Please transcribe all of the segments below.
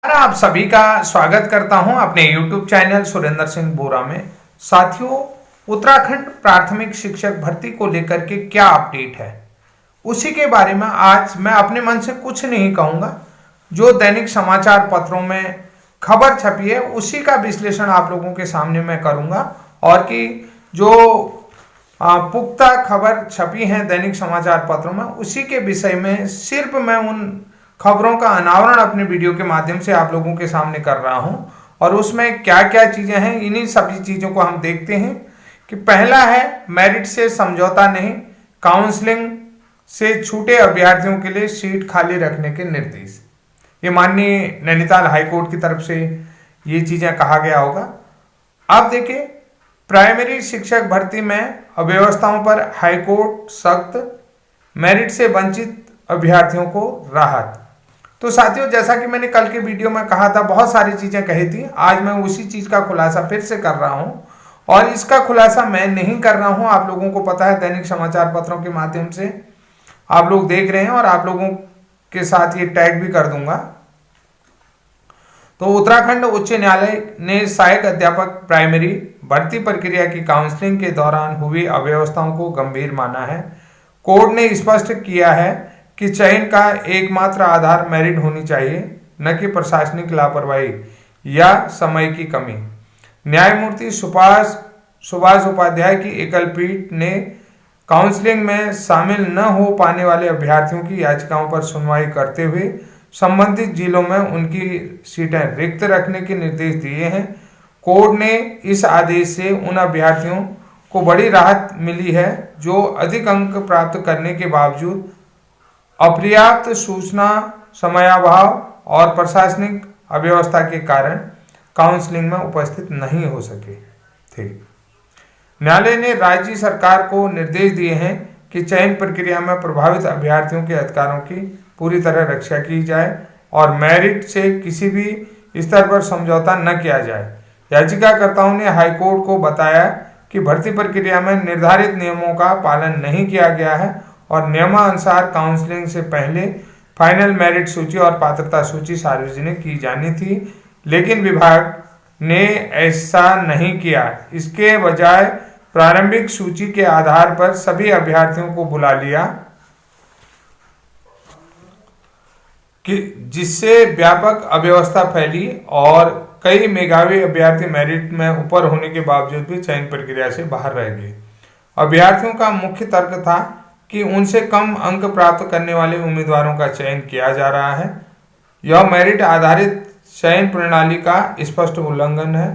आप सभी का स्वागत करता हूं अपने YouTube चैनल सुरेंद्र सिंह बोरा में। साथियों, उत्तराखंड प्राथमिक शिक्षक भर्ती को लेकर के क्या अपडेट है, उसी के बारे में आज मैं अपने मन से कुछ नहीं कहूंगा। जो दैनिक समाचार पत्रों में खबर छपी है उसी का विश्लेषण आप लोगों के सामने मैं करूंगा, और कि जो पुख्ता खबर छपी है दैनिक समाचार पत्रों में उसी के विषय में सिर्फ मैं उन खबरों का अनावरण अपने वीडियो के माध्यम से आप लोगों के सामने कर रहा हूं। और उसमें क्या क्या चीजें हैं, इन्हीं सभी चीजों को हम देखते हैं। कि पहला है, मेरिट से समझौता नहीं, काउंसलिंग से छूटे अभ्यर्थियों के लिए सीट खाली रखने के निर्देश। ये माननीय नैनीताल हाईकोर्ट की तरफ से ये चीजें कहा गया होगा। अब देखिए, प्राइमरी शिक्षक भर्ती में अव्यवस्थाओं पर हाईकोर्ट सख्त, मेरिट से वंचित अभ्यर्थियों को राहत। तो साथियों, जैसा कि मैंने कल के वीडियो में कहा था, बहुत सारी चीजें कही थी, आज मैं उसी चीज का खुलासा फिर से कर रहा हूं। और इसका खुलासा मैं नहीं कर रहा हूं, आप लोगों को पता है, दैनिक समाचार पत्रों के माध्यम से आप लोग देख रहे हैं और आप लोगों के साथ ये टैग भी कर दूंगा। तो उत्तराखंड उच्च न्यायालय ने सहायक अध्यापक प्राइमरी भर्ती प्रक्रिया की काउंसलिंग के दौरान हुई अव्यवस्थाओं को गंभीर माना है। कोर्ट ने स्पष्ट किया है कि चयन का एकमात्र आधार मेरिट होनी चाहिए, न कि प्रशासनिक लापरवाही या समय की कमी। न्यायमूर्ति सुभाष उपाध्याय की एकल पीठ ने काउंसलिंग में शामिल न हो पाने वाले अभ्यर्थियों की याचिकाओं पर सुनवाई करते हुए संबंधित जिलों में उनकी सीटें रिक्त रखने के निर्देश दिए हैं। कोर्ट ने इस आदेश से उन अभ्यर्थियों को बड़ी राहत मिली है जो अधिक अंक प्राप्त करने के बावजूद अपर्याप्त सूचना, समयाभाव और प्रशासनिक अव्यवस्था के कारण काउंसलिंग में उपस्थित नहीं हो सके थे। न्यायालय ने राज्य सरकार को निर्देश दिए हैं कि चयन प्रक्रिया में प्रभावित अभ्यर्थियों के अधिकारों की पूरी तरह रक्षा की जाए और मेरिट से किसी भी स्तर पर समझौता न किया जाए। याचिकाकर्ताओं ने हाईकोर्ट को बताया कि भर्ती प्रक्रिया में निर्धारित नियमों का पालन नहीं किया गया है और नियमानुसार काउंसलिंग से पहले फाइनल मेरिट सूची और पात्रता सूची सार्वजनिक की जानी थी, लेकिन विभाग ने ऐसा नहीं किया। इसके बजाय प्रारंभिक सूची के आधार पर सभी अभ्यर्थियों को बुला लिया, कि जिससे व्यापक अव्यवस्था फैली और कई मेधावी अभ्यर्थी मेरिट में ऊपर होने के बावजूद भी चयन प्रक्रिया से बाहर रह गए। अभ्यर्थियों का मुख्य तर्क था कि उनसे कम अंक प्राप्त करने वाले उम्मीदवारों का चयन किया जा रहा है। यह मेरिट आधारित चयन प्रणाली का स्पष्ट उल्लंघन है।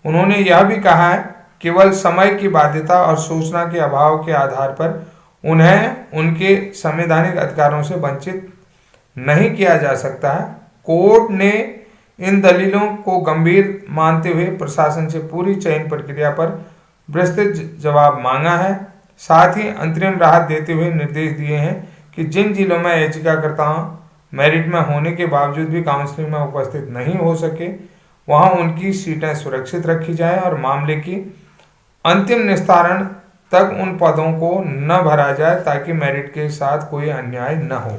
उन्होंने यह भी कहा है, केवल समय की बाध्यता और सूचना के अभाव के आधार पर उन्हें उनके संवैधानिक अधिकारों से वंचित नहीं किया जा सकता है। कोर्ट ने इन दलीलों को गंभीर मानते हुए प्रशासन से पूरी चयन प्रक्रिया पर विस्तृत जवाब मांगा है। साथ ही अंतरिम राहत देते हुए निर्देश दिए हैं कि जिन जिलों में याचिकाकर्ता मेरिट में होने के बावजूद भी काउंसलिंग में उपस्थित नहीं हो सके, वहां उनकी सीटें सुरक्षित रखी जाए और मामले की अंतिम निस्तारण तक उन पदों को न भरा जाए ताकि मेरिट के साथ कोई अन्याय न हो।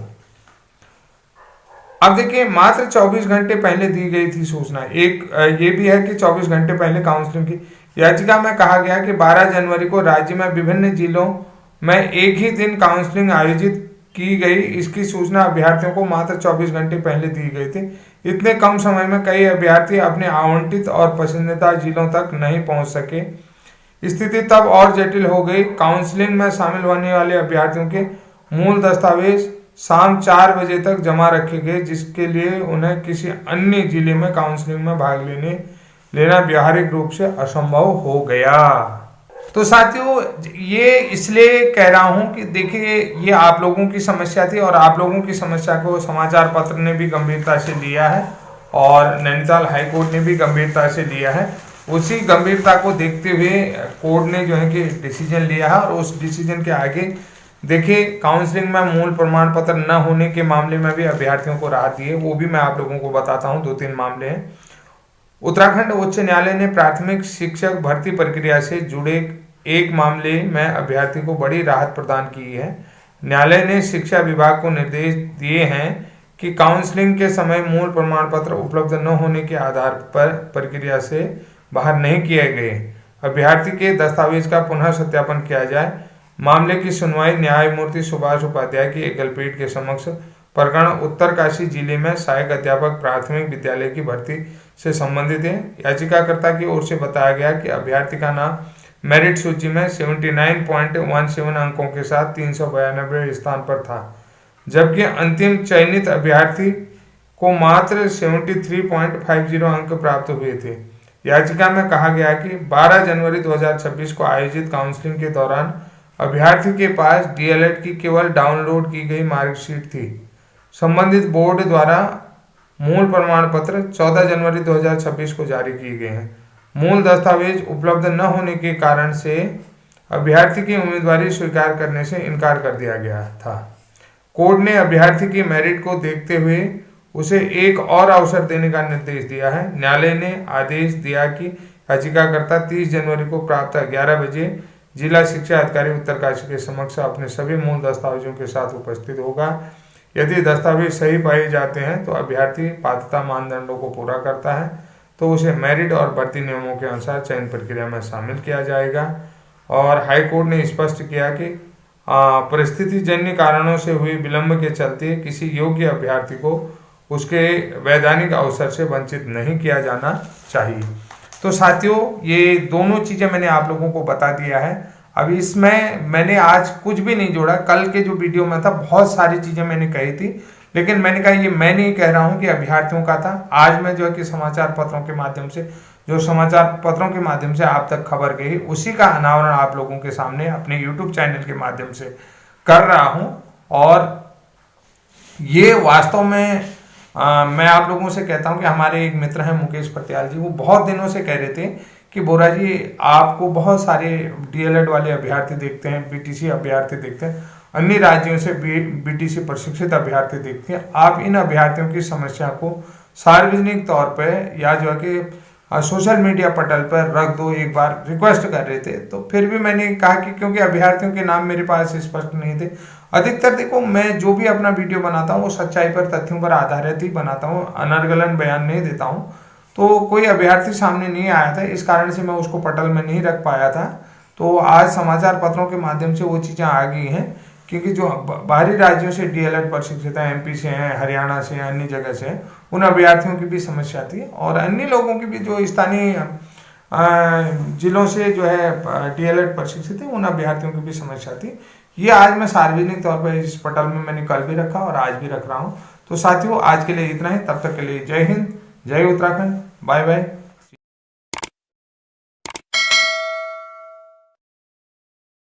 अब देखिए, मात्र 24 घंटे पहले दी गई थी सूचना। एक ये भी है कि 24 घंटे पहले काउंसलिंग की याचिका में कहा गया कि 12 जनवरी को राज्य में विभिन्न जिलों में एक ही दिन काउंसलिंग आयोजित की गई। इसकी सूचना अभ्यर्थियों को मात्र 24 घंटे पहले दी गई थी। इतने कम समय में कई अभ्यर्थी अपने आवंटित और पसंदीदा जिलों तक नहीं पहुंच सके। स्थिति तब और जटिल हो गई। काउंसलिंग में शामिल होने वाले अभ्यर्थियों के मूल दस्तावेज शाम 4 बजे तक जमा रखे गए, जिसके लिए उन्हें किसी अन्य जिले में काउंसलिंग में भाग लेना व्यावहारिक रूप से असंभव हो गया। तो साथियों, ये इसलिए कह रहा हूं कि देखिए, ये आप लोगों की समस्या थी और आप लोगों की समस्या को समाचार पत्र ने भी गंभीरता से लिया है और नैनीताल हाईकोर्ट ने भी गंभीरता से लिया है। उसी गंभीरता को देखते हुए कोर्ट ने जो है कि डिसीजन लिया है और उस डिसीजन के आगे देखिए, काउंसलिंग में मूल प्रमाण पत्र न होने के मामले में भी अभ्यर्थियों को राहत दी है। वो भी मैं आप लोगों को बताता हूँ, 2-3 मामले हैं। उत्तराखंड उच्च न्यायालय ने प्राथमिक शिक्षक भर्ती प्रक्रिया से जुड़े एक मामले में अभ्यर्थी को बड़ी राहत प्रदान की है। न्यायालय ने शिक्षा विभाग को निर्देश दिए हैं कि काउंसलिंग के समय मूल प्रमाण पत्र उपलब्ध न होने के आधार पर प्रक्रिया से बाहर नहीं किए गए, अभ्यर्थी के दस्तावेज का पुनः सत्यापन किया जाए। मामले की सुनवाई न्यायमूर्ति सुभाष उपाध्याय की एकलपीठ के समक्ष प्रकरण उत्तरकाशी जिले में सहायक अध्यापक प्राथमिक विद्यालय की भर्ती से संबंधित है। याचिकाकर्ता की ओर से बताया गया कि अभ्यर्थी का नाम मेरिट सूची में 79.17 अंकों के साथ 392 स्थान पर था, जबकि अंतिम चयनित अभ्यर्थी को मात्र 73.50 अंक प्राप्त हुए थे। याचिका में कहा गया कि 12 जनवरी 2026 को आयोजित काउंसलिंग के दौरान अभ्यर्थी के पास डीएलएड की केवल डाउनलोड की गई मार्कशीट थी। संबंधित बोर्ड द्वारा मूल प्रमाण पत्र 14 जनवरी 2026 को जारी किए गए हैं। मूल दस्तावेज उपलब्ध न होने के कारण से अभ्यर्थी की उम्मीदवारी स्वीकार करने से इनकार कर दिया गया था। कोर्ट ने अभ्यर्थी की मेरिट को देखते हुए उसे एक और अवसर देने का निर्देश दिया है। न्यायालय ने आदेश दिया कि याचिकाकर्ता 30 जनवरी को प्रातः 11 बजे जिला शिक्षा अधिकारी उत्तरकाशी के समक्ष अपने सभी मूल दस्तावेजों के साथ उपस्थित होगा। यदि दस्तावेज सही पाए जाते हैं तो अभ्यर्थी पात्रता मानदंडों को पूरा करता है तो उसे मेरिट और भर्ती नियमों के अनुसार चयन प्रक्रिया में शामिल किया जाएगा। और हाईकोर्ट ने स्पष्ट किया कि परिस्थिति जन्य कारणों से हुई विलंब के चलते किसी योग्य अभ्यर्थी को उसके वैधानिक अवसर से वंचित नहीं किया जाना चाहिए। तो साथियों, ये दोनों चीजें मैंने आप लोगों को बता दिया है। अब इसमें मैंने आज कुछ भी नहीं जोड़ा। कल के जो वीडियो में था बहुत सारी चीजें मैंने कही थी, लेकिन मैंने कहा ये मैं नहीं कह रहा हूं कि अभ्यर्थियों का था। आज मैं जो है कि समाचार पत्रों के माध्यम से, जो समाचार पत्रों के माध्यम से आप तक खबर गई, उसी का अनावरण आप लोगों के सामने अपने यूट्यूब चैनल के माध्यम से कर रहा हूं। और ये वास्तव में मैं आप लोगों से कहता हूं कि हमारे एक मित्र हैं मुकेश पटियाल जी, वो बहुत दिनों से कह रहे थे कि बोरा जी आपको बहुत सारे डीएलएड वाले अभ्यर्थी देखते हैं, बीटीसी अभ्यर्थी देखते हैं, अन्य राज्यों से बीटीसी प्रशिक्षित अभ्यर्थी देखते हैं। आप इन अभ्यर्थियों की समस्या को सार्वजनिक तौर पर या जो है कि सोशल मीडिया पटल पर रख दो, एक बार रिक्वेस्ट कर रहे थे। तो फिर भी मैंने कहा कि क्योंकि अभ्यर्थियों के नाम मेरे पास स्पष्ट नहीं थे। अधिकतर देखो, मैं जो भी अपना वीडियो बनाता हूँ वो सच्चाई पर, तथ्यों पर आधारित ही बनाता हूँ, अनर्गलन बयान नहीं देता हूँ। तो कोई अभ्यर्थी सामने नहीं आया था, इस कारण से मैं उसको पटल में नहीं रख पाया था। तो आज समाचार पत्रों के माध्यम से वो चीज़ें आ गई हैं, क्योंकि जो बाहरी राज्यों से डीएलएड प्रशिक्षित हैं, एमपी से हैं, हरियाणा से, अन्य जगह से हैं, उन अभ्यर्थियों की भी समस्या थी और अन्य लोगों की भी जो स्थानीय जिलों से जो है डीएलएड प्रशिक्षित है, उन अभ्यर्थियों की भी समस्या थी। ये आज मैं सार्वजनिक तौर पर इस पटल में मैंने कल भी रखा और आज भी रख रहा हूँ। तो साथियों, आज के लिए इतना ही। तब तक के लिए जय हिंद, जय उत्तराखंड, बाय बाय।